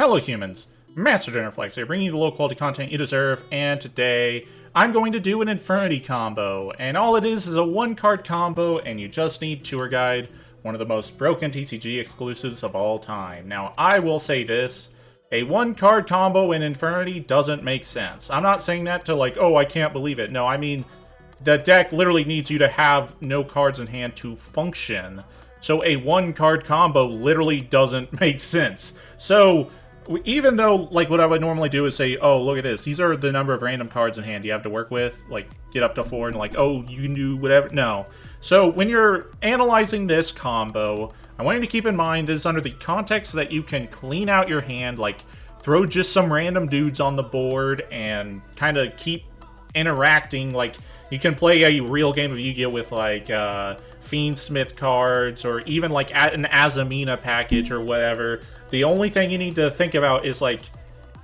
Hello humans, Master Dinnerflex here, bringing you the low quality content you deserve, and today I'm going to do an Infernity combo, and all it is a 1-card combo, and you just need Tour Guide, one of the most broken TCG exclusives of all time. Now, I will say this, a 1-card combo in Infernity doesn't make sense. I'm not saying that to like, oh, I can't believe it. No, I mean, the deck literally needs you to have no cards in hand to function. So a 1-card combo literally doesn't make sense. So even though, like, what I would normally do is say, oh, look at this. These are the number of random cards in hand you have to work with. Like, get up to 4 and like, oh, you can do whatever. No. So when you're analyzing this combo, I want you to keep in mind this is under the context that you can clean out your hand, like, throw just some random dudes on the board and kind of keep interacting. Like, you can play a real game of Yu-Gi-Oh! With, like, Fiendsmith cards, or even, like, an Azamina package or whatever. The only thing you need to think about is, like,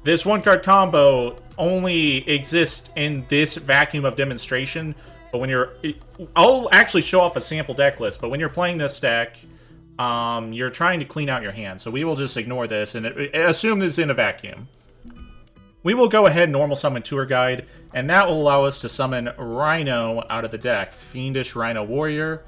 this 1-card combo only exists in this vacuum of demonstration, but when you're... I'll actually show off a sample deck list, but when you're playing this deck, you're trying to clean out your hand, so we will just ignore this and assume this is in a vacuum. We will go ahead and normal summon Tour Guide, and that will allow us to summon Rhino out of the deck, Fiendish Rhino Warrior,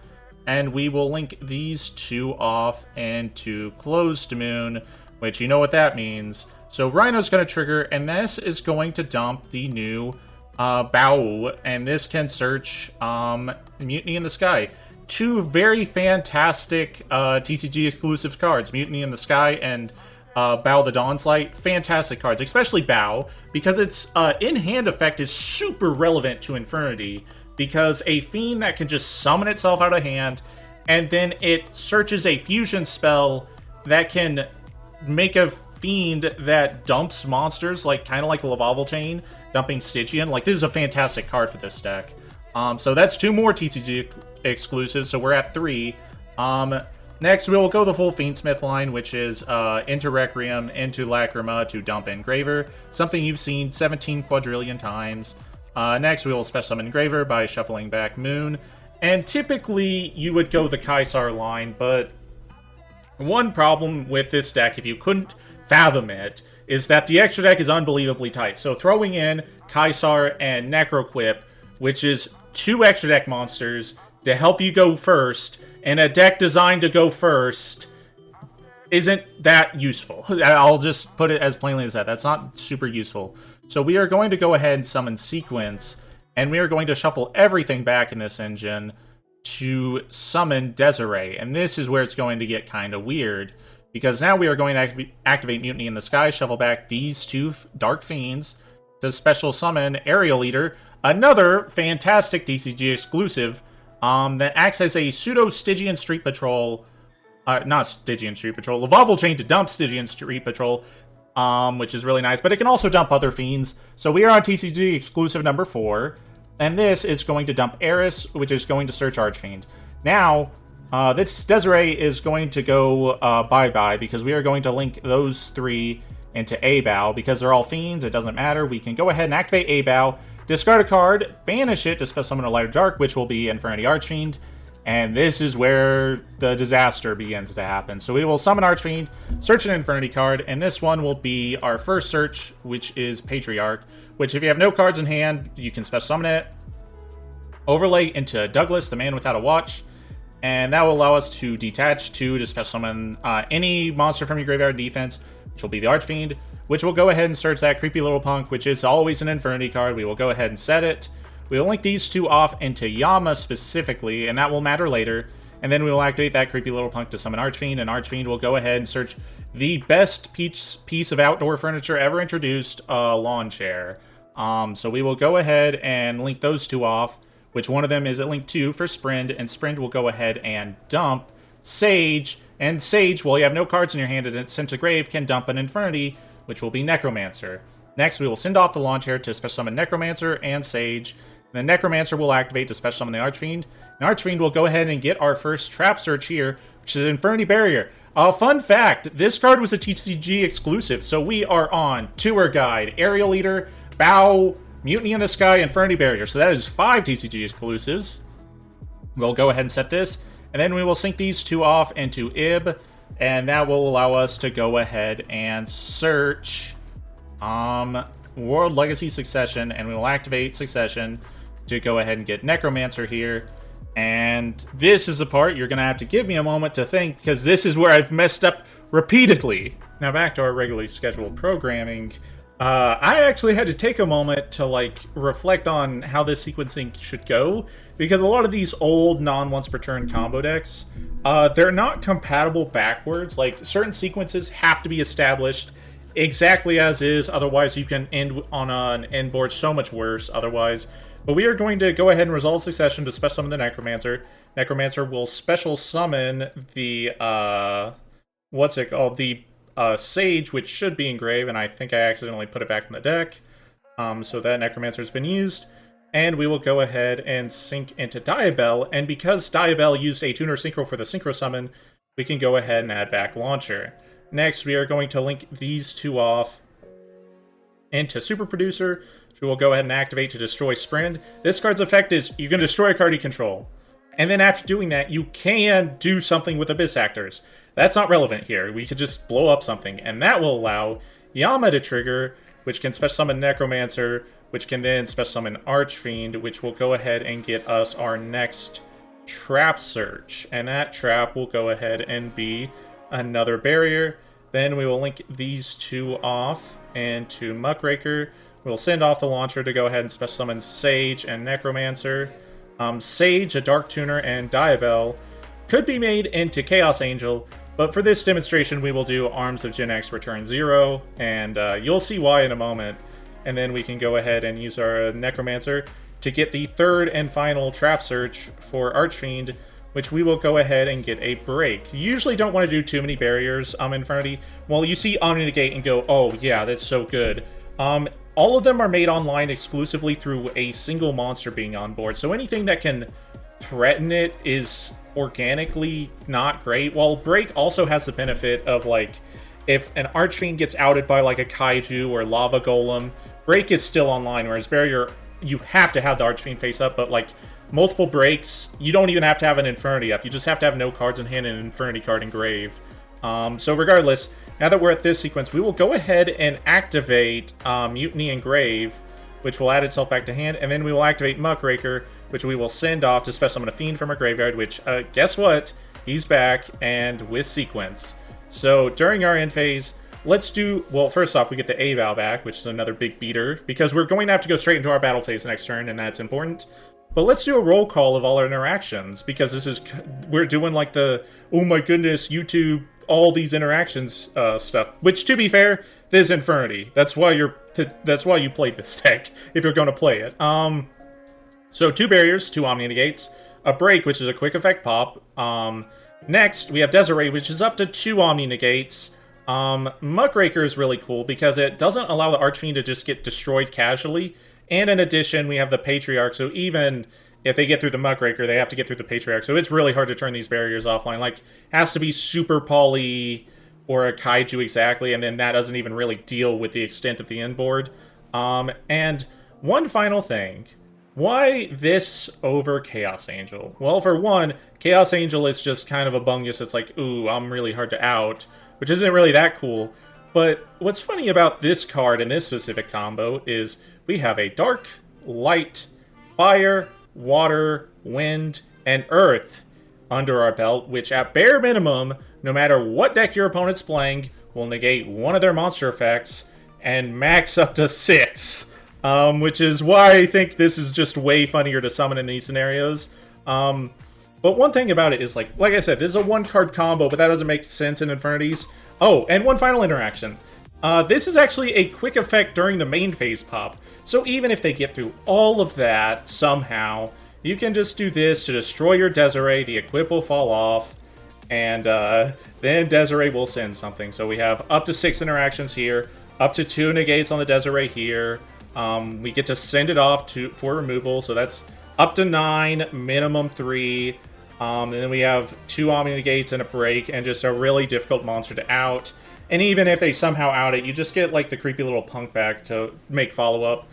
and we will link these two off into Closed Moon, which you know what that means. So Rhino's going to trigger, and this is going to dump the new Bao, and this can search Mutiny in the Sky. Two very fantastic TCG exclusive cards, Mutiny in the Sky and Bao the Dawn's Light. Fantastic cards, especially Bao, because its in-hand effect is super relevant to Infernity, because a fiend that can just summon itself out of hand, and then it searches a fusion spell that can make a fiend that dumps monsters, like kind of like Lavalval Chain, dumping Stygian. Like, this is a fantastic card for this deck. So that's 2 more TCG exclusives, so we're at 3. Next, we'll go the full Fiendsmith line, which is into Requiem, into Lacrima to dump Engraver, something you've seen 17 quadrillion times. Next, we will special summon Engraver by shuffling back Moon. And typically, you would go the Kaisar line, but one problem with this deck, if you couldn't fathom it, is that the extra deck is unbelievably tight. So throwing in Kaisar and Necroquip, which is 2 extra deck monsters to help you go first, and a deck designed to go first, isn't that useful. I'll just put it as plainly as that. That's not super useful. So we are going to go ahead and summon Sequence, and we are going to shuffle everything back in this engine to summon Desiree. And this is where it's going to get kind of weird, because now we are going to activate Mutiny in the Sky, shuffle back these 2 Dark Fiends to special summon Aerial Eater, another fantastic TCG exclusive that acts as a pseudo-Stygian Street Patrol, not Stygian Street Patrol, Lavalval Chain to dump Stygian Street Patrol, which is really nice, but it can also dump other fiends. So we are on TCG exclusive number 4, and this is going to dump Eris, which is going to search Archfiend. Now, this Desiree is going to go bye-bye, because we are going to link those 3 into Abao, because they're all fiends, it doesn't matter. We can go ahead and activate Abao, discard a card, banish it to special summon a Light of Dark, which will be Infernity Archfiend, and this is where the disaster begins to happen. So we will summon Archfiend, search an Infernity card, and this one will be our first search, which is Patriarch, which if you have no cards in hand, you can special summon it, overlay into Douglas, the Man Without a Watch, and that will allow us to detach 2 to special summon any monster from your graveyard defense, which will be the Archfiend, which will go ahead and search that creepy little punk, which is always an Infernity card. We will go ahead and set it. We will link these 2 off into Yama specifically, and that will matter later. And then we will activate that creepy little punk to summon Archfiend, and Archfiend will go ahead and search the best piece of outdoor furniture ever introduced, lawn chair. So we will go ahead and link those 2 off, which one of them is at link 2 for Sprint, and Sprint will go ahead and dump Sage, and Sage, while you have no cards in your hand and it's sent to grave, can dump an Infernity, which will be Necromancer. Next, we will send off the Launcher to special summon Necromancer and Sage. And the Necromancer will activate to special summon the Archfiend. And Archfiend will go ahead and get our first trap search here, which is Infernity Barrier. Fun fact, this card was a TCG exclusive, so we are on Tour Guide, Aerial Eater, Bao, Mutiny in the Sky, Infernity Barrier. So that is 5 TCG exclusives. We'll go ahead and set this, and then we will sync these 2 off into Ib, and that will allow us to go ahead and search World Legacy Succession, and we will activate Succession to go ahead and get Necromancer here. And this is the part you're going to have to give me a moment to think, because this is where I've messed up repeatedly. Now back to our regularly scheduled programming. I actually had to take a moment to like reflect on how this sequencing should go, because a lot of these old non-once per turn combo decks, they're not compatible backwards. Like, certain sequences have to be established exactly as is, otherwise you can end on an end board so much worse otherwise. But we are going to go ahead and resolve Succession to special summon the Necromancer. Necromancer will special summon the, what's it called? The Sage, which should be engraved, and I think I accidentally put it back in the deck. So that Necromancer has been used. And we will go ahead and sync into Diabell, and because Diabell used a Tuner Synchro for the Synchro Summon, we can go ahead and add back Launcher. Next, we are going to link these two off into Super Producer, which we will go ahead and activate to destroy Sprint. This card's effect is you can destroy a card you control. And then after doing that, you can do something with Abyss Actors. That's not relevant here. We could just blow up something, and that will allow Yama to trigger, which can special summon Necromancer, which can then special summon Archfiend, which will go ahead and get us our next Trap Search. And that trap will go ahead and be another barrier. Then we will link these two off into Muckraker. We'll send off the Launcher to go ahead and special summon Sage and Necromancer. Sage, a Dark Tuner, and Diabell could be made into Chaos Angel, but for this demonstration we will do Arms of Gen X Return 0, and you'll see why in a moment. And then we can go ahead and use our Necromancer to get the third and final Trap Search for Archfiend, which we will go ahead and get a break. You usually don't want to do too many barriers in Infernity. Well, you see Omni Negate and go, oh yeah, that's so good. All of them are made online exclusively through a single monster being on board, so anything that can threaten it is organically not great. While Break also has the benefit of, like, if an Archfiend gets outed by like a Kaiju or Lava Golem, Break is still online, whereas Barrier, you have to have the Archfiend face up, but like multiple breaks, you don't even have to have an Infernity up. You just have to have no cards in hand and an Infernity card engraved. So regardless, now that we're at this sequence, we will go ahead and activate Mutiny Engrave, which will add itself back to hand, and then we will activate Muckraker, which we will send off to special summon a Fiend from our graveyard, which, guess what? He's back, and with sequence. So during our end phase, let's do, well, first off, we get the Aval back, which is another big beater, because we're going to have to go straight into our battle phase next turn, and that's important. But let's do a roll call of all our interactions, because this is, we're doing like the, oh my goodness, YouTube, all these interactions stuff, which, to be fair, this is Infernity. That's why you played this deck, if you're going to play it. So 2 barriers, 2 Omni Negates, a Break, which is a quick effect pop. Next, we have Desiree, which is up to 2 Omni Negates. Muckraker is really cool because it doesn't allow the Archfiend to just get destroyed casually. And in addition, we have the Patriarch, so even if they get through the Muckraker, they have to get through the Patriarch. So it's really hard to turn these barriers offline. Like, has to be Super Poly or a Kaiju exactly, and then that doesn't even really deal with the extent of the end board. And one final thing. Why this over Chaos Angel? Well, for one, Chaos Angel is just kind of a bungus. It's like, ooh, I'm really hard to out, which isn't really that cool. But what's funny about this card and this specific combo is we have a Dark, Light, Fire, Water, Wind, and Earth under our belt, which at bare minimum, no matter what deck your opponent's playing, will negate one of their monster effects and max up to 6. Which is why I think this is just way funnier to summon in these scenarios. But one thing about it is, like I said, this is a 1-card combo, but that doesn't make sense in Infernities. Oh, and one final interaction. This is actually a quick effect during the main phase pop. So even if they get through all of that somehow, you can just do this to destroy your Desiree, the equip will fall off, and then Desiree will send something. So we have up to 6 interactions here, up to 2 negates on the Desiree here. We get to send it off for removal, so that's up to 9, minimum 3. And then we have 2 Omni Negates and a Break, and just a really difficult monster to out. And even if they somehow out it, you just get, like, the creepy little punk back to make follow-up.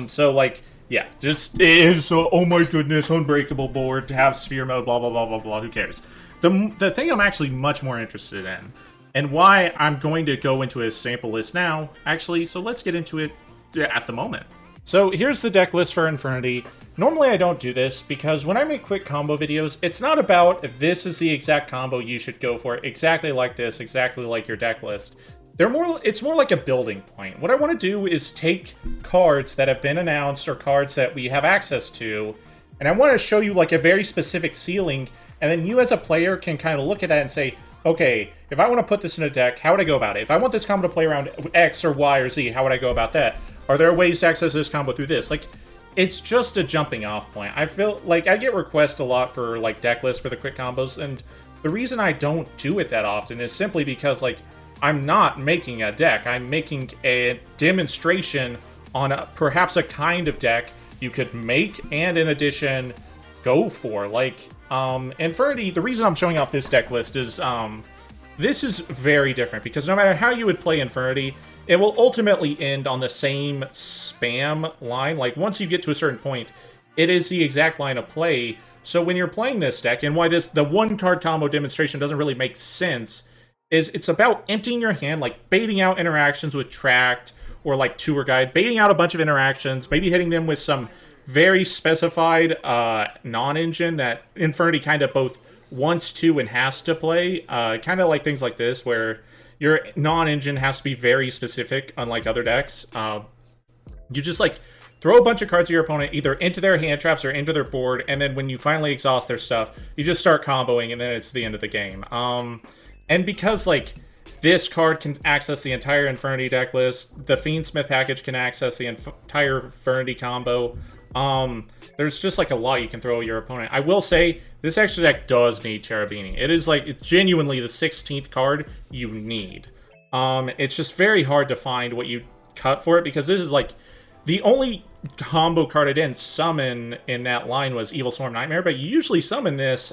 So, like, yeah, just, it is, oh my goodness, unbreakable board, to have Sphere Mode, blah, blah, blah, blah, blah, who cares? the thing I'm actually much more interested in, and why I'm going to go into a sample list now, actually, so let's get into it at the moment. So here's the deck list for Infernity. Normally I don't do this, because when I make quick combo videos, it's not about this is the exact combo you should go for, exactly like this, exactly like your deck list. It's more like a building point. What I want to do is take cards that have been announced, or cards that we have access to, and I want to show you like a very specific ceiling, and then you as a player can kind of look at that and say, okay, if I want to put this in a deck, how would I go about it? If I want this combo to play around X or Y or Z, how would I go about that? Are there ways to access this combo through this? Like, it's just a jumping off point. I feel like I get requests a lot for like deck lists for the quick combos, and the reason I don't do it that often is simply because like I'm not making a deck. I'm making a demonstration on perhaps a kind of deck you could make and in addition go for. Like Infernity, the reason I'm showing off this deck list is this is very different, because no matter how you would play Infernity, it will ultimately end on the same spam line. Like, once you get to a certain point, it is the exact line of play. So when you're playing this deck, and why the one-card combo demonstration doesn't really make sense, is it's about emptying your hand, like baiting out interactions with Tract, or like Tour Guide, baiting out a bunch of interactions, maybe hitting them with some very specified non-engine that Infernity kind of both wants to and has to play. Kind of like things like this, where your non-engine has to be very specific, unlike other decks. You just, like, throw a bunch of cards at your opponent, either into their hand traps or into their board, and then when you finally exhaust their stuff, you just start comboing, and then it's the end of the game. And because, like, this card can access the entire Infernity deck list, the Fiendsmith package can access the entire Infernity combo, there's just, like, a lot you can throw at your opponent. I will say, this extra deck does need Cherubini. It is, like, it's genuinely the 16th card you need. It's just very hard to find what you cut for it, because this is, like, the only combo card I didn't summon in that line was Evil Swarm Nightmare, but you usually summon this,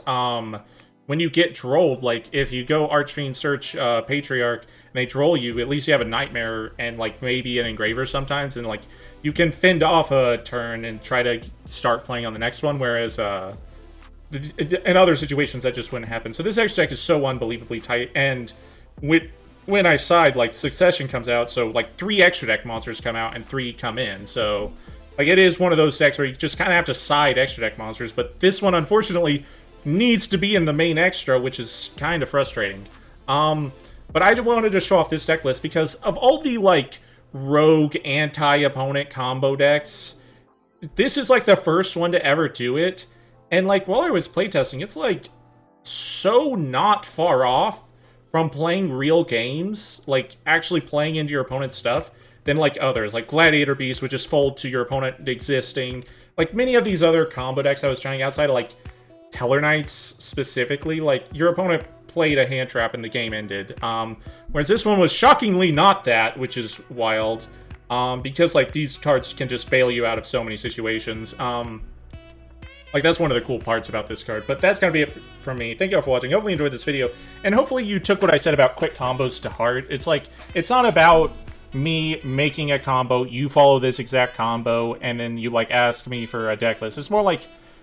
when you get drolled. Like, if you go Archfiend Search Patriarch, and they droll you, at least you have a Nightmare, and, like, maybe an Engraver sometimes, and, like, you can fend off a turn and try to start playing on the next one, whereas, in other situations, that just wouldn't happen. So this extra deck is so unbelievably tight, and when I side, like, Succession comes out, so, like, 3 extra deck monsters come out, and 3 come in, so, like, it is one of those decks where you just kind of have to side extra deck monsters, but this one, unfortunately, needs to be in the main extra, which is kind of frustrating. But I wanted to show off this deck list, because of all the, like, rogue anti-opponent combo decks, this is, like, the first one to ever do it. And, like, while I was playtesting, it's, like, so not far off from playing real games, like, actually playing into your opponent's stuff, than, like, others. Like, Gladiator Beast would just fold to your opponent existing. Like, many of these other combo decks I was trying outside of, like, Teller Knights specifically, like, your opponent played a hand trap and the game ended. Whereas this one was shockingly not that, which is wild. Because, like, these cards can just bail you out of so many situations. Like, that's one of the cool parts about this card. But that's going to be it from me. Thank you all for watching. Hopefully you enjoyed this video. And hopefully you took what I said about quick combos to heart. It's like, it's not about me making a combo, you follow this exact combo, and then you, like, ask me for a deck list. It's more like,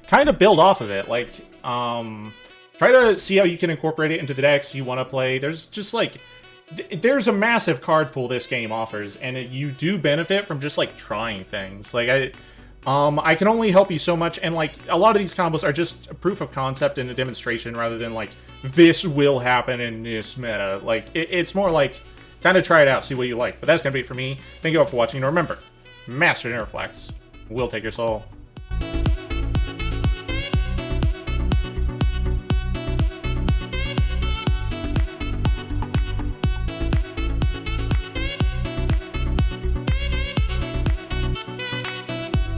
kind of build off of it. Like, try to see how you can incorporate it into the decks you want to play. There's just, like, there's a massive card pool this game offers, and you do benefit from just, like, trying things. Like, I can only help you so much, and, like, a lot of these combos are just a proof of concept and a demonstration rather than, like, this will happen in this meta. Like, it's more like, kind of try it out, see what you like. But that's going to be it for me. Thank you all for watching, and remember, Master Interflex will take your soul.